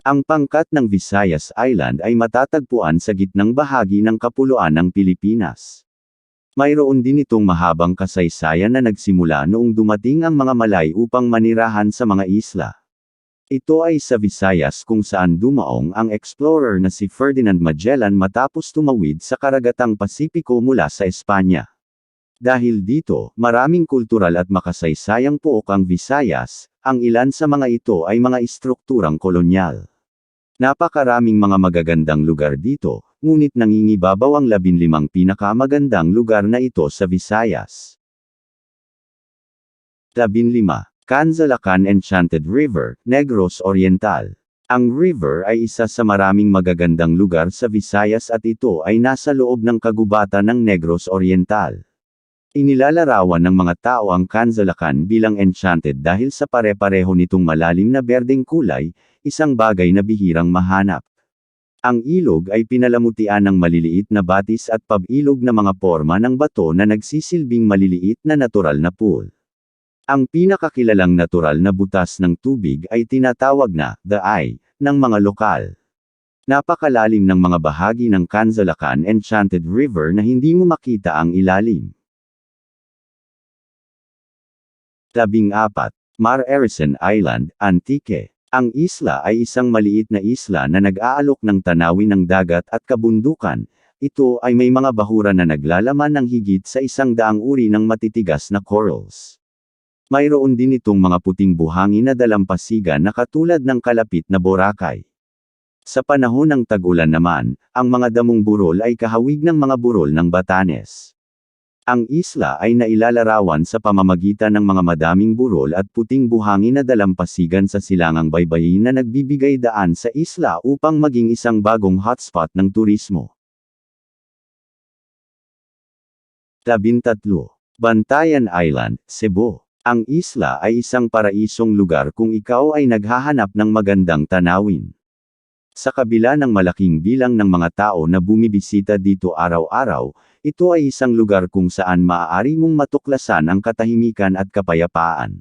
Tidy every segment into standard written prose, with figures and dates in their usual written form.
Ang pangkat ng Visayas Island ay matatagpuan sa gitnang bahagi ng kapuluan ng Pilipinas. Mayroon din itong mahabang kasaysayan na nagsimula noong dumating ang mga Malay upang manirahan sa mga isla. Ito ay sa Visayas kung saan dumaong ang explorer na si Ferdinand Magellan matapos tumawid sa karagatang Pasipiko mula sa Espanya. Dahil dito, maraming kultural at makasaysayang pook ang Visayas, ang ilan sa mga ito ay mga istrukturang kolonyal. Napakaraming mga magagandang lugar dito, ngunit nangingibabaw ang 15 pinakamagandang lugar na ito sa Visayas. 15. Canzalacan Enchanted River, Negros Oriental. Ang river ay isa sa maraming magagandang lugar sa Visayas at ito ay nasa loob ng kagubatan ng Negros Oriental. Inilalarawan ng mga tao ang Canzalacan bilang enchanted dahil sa pare-pareho nitong malalim na berdeng kulay, isang bagay na bihirang mahanap. Ang ilog ay pinalamutian ng maliliit na batis at pabilog na mga porma ng bato na nagsisilbing maliliit na natural na pool. Ang pinakakilalang natural na butas ng tubig ay tinatawag na The Eye ng mga lokal. Napakalalim ng mga bahagi ng Canzalacan Enchanted River na hindi mo makita ang ilalim. 14. Mar Erison Island, Antique. Ang isla ay isang maliit na isla na nag-aalok ng tanawin ng dagat at kabundukan. Ito ay may mga bahura na naglalaman ng higit sa 100 uri ng matitigas na corals. Mayroon din itong mga puting buhangin na dalampasigan na katulad ng kalapit na Boracay. Sa panahon ng tag-ulan naman, ang mga damong burol ay kahawig ng mga burol ng Batanes. Ang isla ay nailalarawan sa pamamagitan ng mga madaming burol at puting buhangin na dalampasigan sa silangang baybayin na nagbibigay daan sa isla upang maging isang bagong hotspot ng turismo. 13. Bantayan Island, Cebu. Ang isla ay isang paraisong lugar kung ikaw ay naghahanap ng magandang tanawin. Sa kabila ng malaking bilang ng mga tao na bumibisita dito araw-araw, ito ay isang lugar kung saan maaari mong matuklasan ang katahimikan at kapayapaan.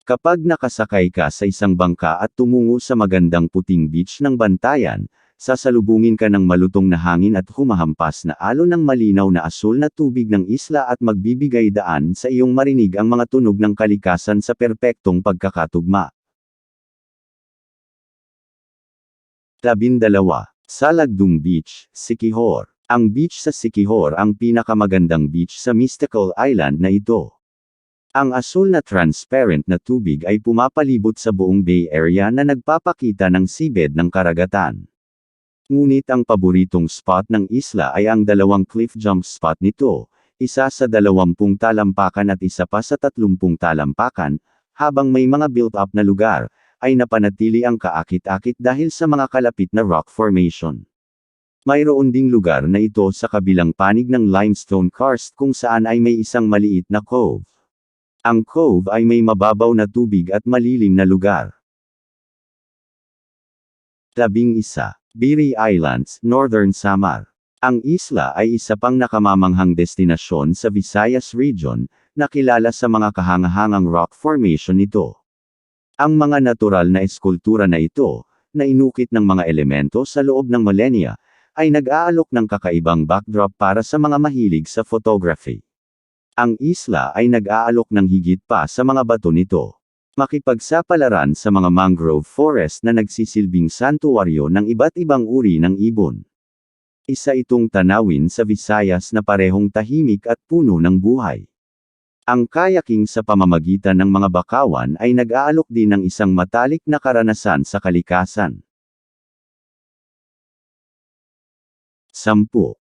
Kapag nakasakay ka sa isang bangka at tumungo sa magandang puting beach ng Bantayan, sasalubungin ka ng malutong na hangin at humahampas na alon ng malinaw na asul na tubig ng isla at magbibigay daan sa iyong marinig ang mga tunog ng kalikasan sa perpektong pagkakatugma. 12. Salagdung Beach, Siquijor. Ang beach sa Siquijor ang pinakamagandang beach sa Mystical Island na ito. Ang asul na transparent na tubig ay pumapalibot sa buong Bay Area na nagpapakita ng seabed ng karagatan. Ngunit ang paboritong spot ng isla ay ang 2 cliff jump spot nito, isa sa 20 talampakan at isa pa sa 30 talampakan, habang may mga built-up na lugar, ay napanatili ang kaakit-akit dahil sa mga kalapit na rock formation. Mayroon ding lugar na ito sa kabilang panig ng limestone karst kung saan ay may isang maliit na cove. Ang cove ay may mababaw na tubig at malilim na lugar. 11. Biri Islands, Northern Samar. Ang isla ay isa pang nakamamanghang destinasyon sa Visayas Region, na kilala sa mga kahangahangang rock formation nito. Ang mga natural na eskultura na ito, na inukit ng mga elemento sa loob ng millennia, ay nag-aalok ng kakaibang backdrop para sa mga mahilig sa photography. Ang isla ay nag-aalok ng higit pa sa mga bato nito. Makipagsapalaran sa mga mangrove forest na nagsisilbing santuwaryo ng iba't ibang uri ng ibon. Isa itong tanawin sa Visayas na parehong tahimik at puno ng buhay. Ang kayaking sa pamamagitan ng mga bakawan ay nag-aalok din ng isang matalik na karanasan sa kalikasan. 10.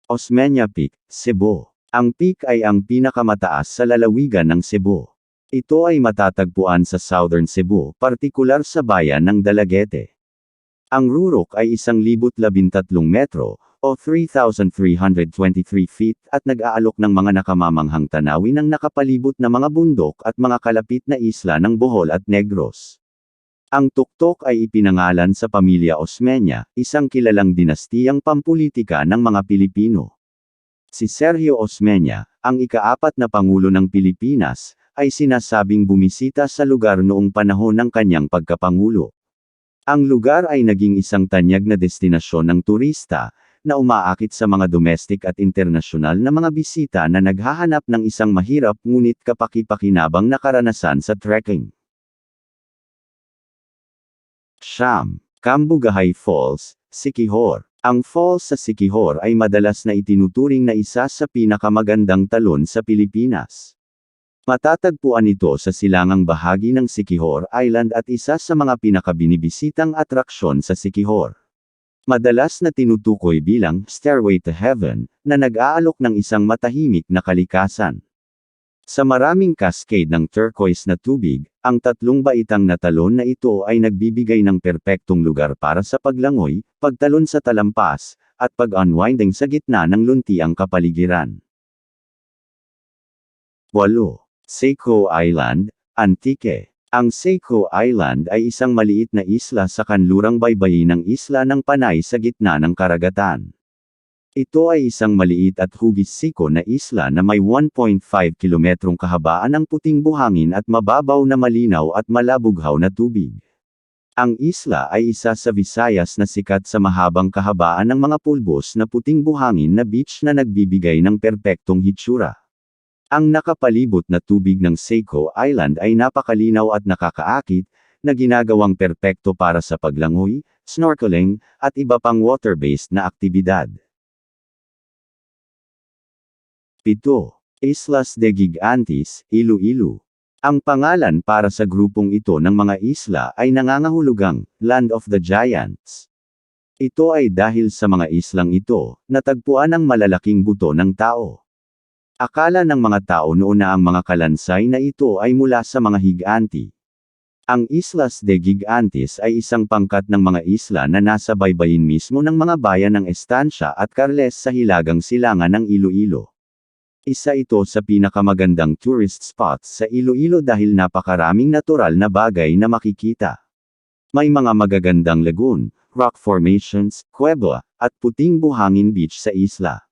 Osmeña Peak, Cebu. Ang peak ay ang pinakamataas sa lalawigan ng Cebu. Ito ay matatagpuan sa Southern Cebu, partikular sa bayan ng Dalaguete. Ang rurok ay 1,013 metro, o 3,323 feet, at nag-aalok ng mga nakamamanghang tanawin ng nakapalibot na mga bundok at mga kalapit na isla ng Bohol at Negros. Ang tuktok ay ipinangalan sa pamilya Osmeña, isang kilalang dinastiyang pampulitika ng mga Pilipino. Si Sergio Osmeña, ang ika-4 na Pangulo ng Pilipinas, ay sinasabing bumisita sa lugar noong panahon ng kanyang pagkapangulo. Ang lugar ay naging isang tanyag na destinasyon ng turista, na umaakit sa mga domestic at internasyonal na mga bisita na naghahanap ng isang mahirap ngunit kapaki-pakinabang na karanasan sa trekking. Siyam. Kambugahay Falls, Siquijor. Ang falls sa Siquijor ay madalas na itinuturing na isa sa pinakamagandang talon sa Pilipinas. Matatagpuan ito sa silangang bahagi ng Siquijor Island at isa sa mga pinakabinibisitang atraksyon sa Siquijor. Madalas na tinutukoy bilang Stairway to Heaven, na nag-aalok ng isang matahimik na kalikasan. Sa maraming cascade ng turquoise na tubig, ang tatlong baitang na talon na ito ay nagbibigay ng perpektong lugar para sa paglangoy, pagtalon sa talampas, at pag-unwinding sa gitna ng luntiang kapaligiran. 8. Seiko Island, Antique. Ang Seiko Island ay isang maliit na isla sa kanlurang baybayin ng Isla ng Panay sa gitna ng karagatan. Ito ay isang maliit at hugis siko na isla na may 1.5 kilometrong kahabaan ng puting buhangin at mababaw na malinaw at malabughaw na tubig. Ang isla ay isa sa Visayas na sikat sa mahabang kahabaan ng mga pulbos na puting buhangin na beach na nagbibigay ng perpektong hitsura. Ang nakapalibot na tubig ng Seiko Island ay napakalinaw at nakakaakit, na ginagawang perpekto para sa paglangoy, snorkeling, at iba pang water-based na aktibidad. 7. Islas de Gigantes, Iloilo. Ang pangalan para sa grupong ito ng mga isla ay nangangahulugang Land of the Giants. Ito ay dahil sa mga islang ito, natagpuan ang malalaking buto ng tao. Akala ng mga tao noon na ang mga kalansay na ito ay mula sa mga higanti. Ang Islas de Gigantes ay isang pangkat ng mga isla na nasa baybayin mismo ng mga bayan ng Estancia at Carles sa hilagang silangan ng Iloilo. Isa ito sa pinakamagandang tourist spots sa Iloilo dahil napakaraming natural na bagay na makikita. May mga magagandang lagoon, rock formations, kuweba, at puting buhangin beach sa isla.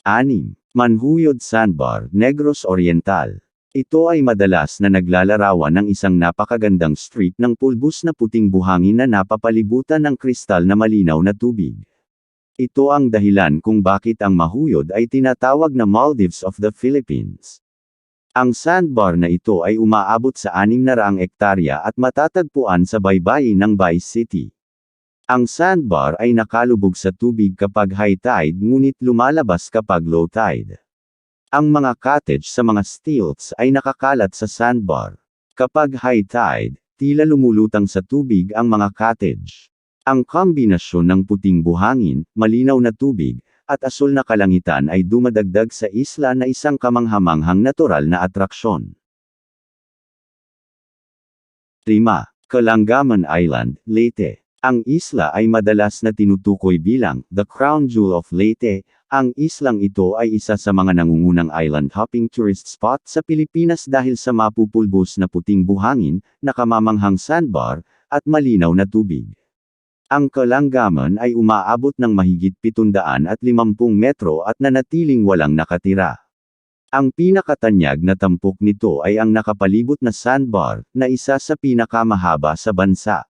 6. Manhuyod Sandbar, Negros Oriental. Ito ay madalas na naglalarawan ng isang napakagandang street ng pulbos na puting buhangin na napapalibutan ng kristal na malinaw na tubig. Ito ang dahilan kung bakit ang Mahuyod ay tinatawag na Maldives of the Philippines. Ang sandbar na ito ay umaabot sa 600 ektarya at matatagpuan sa baybayin ng Vice City. Ang sandbar ay nakalubog sa tubig kapag high tide ngunit lumalabas kapag low tide. Ang mga cottage sa mga stilts ay nakakalat sa sandbar. Kapag high tide, tila lumulutang sa tubig ang mga cottage. Ang kombinasyon ng puting buhangin, malinaw na tubig, at asul na kalangitan ay dumadagdag sa isla na isang kamanghamanghang natural na atraksyon. 5. Kalangaman Island, Leyte. Ang isla ay madalas na tinutukoy bilang the crown jewel of Leyte. Ang islang ito ay isa sa mga nangungunang island hopping tourist spot sa Pilipinas dahil sa mapupulbos na puting buhangin, nakamamanghang sandbar, at malinaw na tubig. Ang Kalangaman ay umaabot ng mahigit 750 metro at nanatiling walang nakatira. Ang pinakatanyag na tampok nito ay ang nakapalibot na sandbar, na isa sa pinakamahaba sa bansa.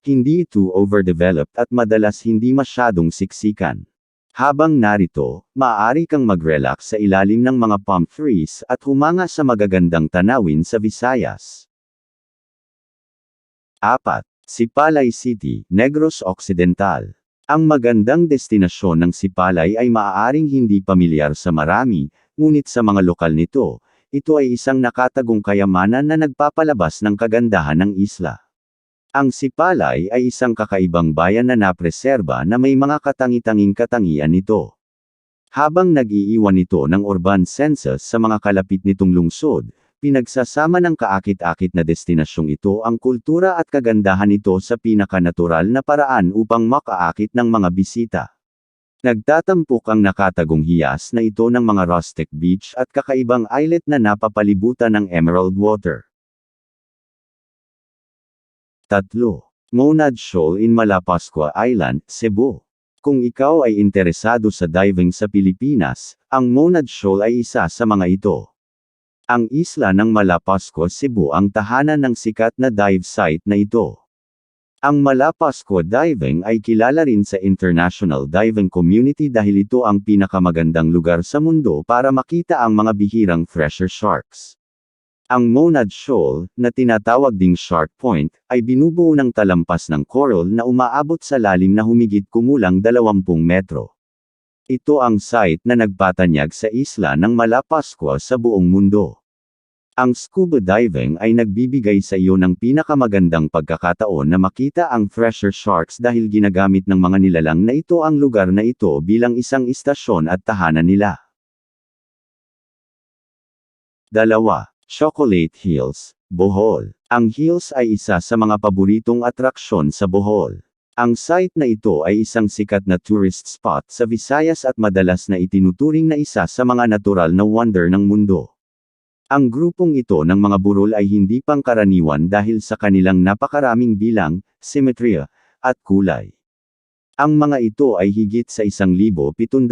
Hindi ito overdeveloped at madalas hindi masyadong siksikan. Habang narito, maaari kang mag-relax sa ilalim ng mga palm trees at humanga sa magagandang tanawin sa Visayas. 4. Sipalay City, Negros Occidental. Ang magandang destinasyon ng Sipalay ay maaaring hindi pamilyar sa marami, ngunit sa mga lokal nito, ito ay isang nakatagong kayamanan na nagpapalabas ng kagandahan ng isla. Ang Sipalay ay isang kakaibang bayan na napreserba na may mga katangi-tanging katangian nito. Habang nag-iiwan ito ng urban census sa mga kalapit nitong lungsod, pinagsasama ng kaakit-akit na destinasyong ito ang kultura at kagandahan nito sa pinakanatural na paraan upang makaakit ng mga bisita. Nagtatampok ang nakatagong hiyas na ito ng mga rustic beach at kakaibang islet na napapalibutan ng emerald water. 3. Monad Shoal in Malapascua Island, Cebu. Kung ikaw ay interesado sa diving sa Pilipinas, ang Monad Shoal ay isa sa mga ito. Ang isla ng Malapascua, Cebu ang tahanan ng sikat na dive site na ito. Ang Malapascua Diving ay kilala rin sa international diving community dahil ito ang pinakamagandang lugar sa mundo para makita ang mga bihirang thresher sharks. Ang Monad Shoal, na tinatawag ding Shark Point, ay binubuo ng talampas ng coral na umaabot sa lalim na humigit kumulang 20 metro. Ito ang site na nagpatanyag sa isla ng Malapascua sa buong mundo. Ang scuba diving ay nagbibigay sa iyo ng pinakamagandang pagkakataon na makita ang thresher sharks dahil ginagamit ng mga nilalang na ito ang lugar na ito bilang isang istasyon at tahanan nila. 2. Chocolate Hills, Bohol. Ang Hills ay isa sa mga paboritong atraksyon sa Bohol. Ang site na ito ay isang sikat na tourist spot sa Visayas at madalas na itinuturing na isa sa mga natural na wonder ng mundo. Ang grupong ito ng mga burol ay hindi pangkaraniwan dahil sa kanilang napakaraming bilang, simetriya, at kulay. Ang mga ito ay higit sa 1,776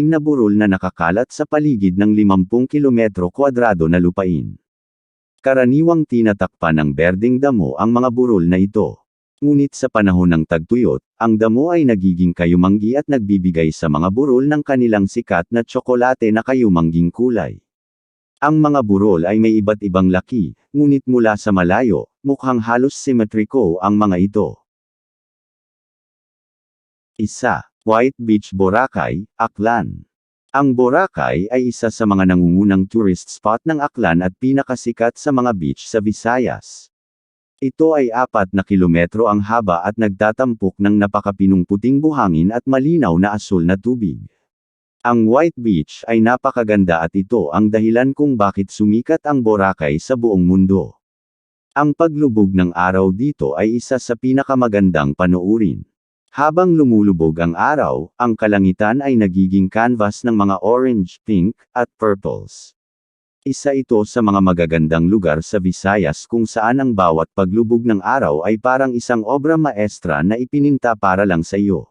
na burol na nakakalat sa paligid ng 50 kilometro kwadrado na lupain. Karaniwang tinatakpan ng berdeng damo ang mga burol na ito. Ngunit sa panahon ng tagtuyot, ang damo ay nagiging kayumanggi at nagbibigay sa mga burol ng kanilang sikat na tsokolate na kayumangging kulay. Ang mga burol ay may iba't ibang laki, ngunit mula sa malayo, mukhang halos simetriko ang mga ito. 1. White Beach Boracay, Aklan. Ang Boracay ay isa sa mga nangungunang tourist spot ng Aklan at pinakasikat sa mga beach sa Visayas. Ito ay 4 na kilometro ang haba at nagtatampok ng napakapinong puting buhangin at malinaw na asul na tubig. Ang White Beach ay napakaganda at ito ang dahilan kung bakit sumikat ang Boracay sa buong mundo. Ang paglubog ng araw dito ay isa sa pinakamagandang panoorin. Habang lumulubog ang araw, ang kalangitan ay nagiging canvas ng mga orange, pink, at purples. Isa ito sa mga magagandang lugar sa Visayas kung saan ang bawat paglubog ng araw ay parang isang obra maestra na ipininta para lang sa iyo.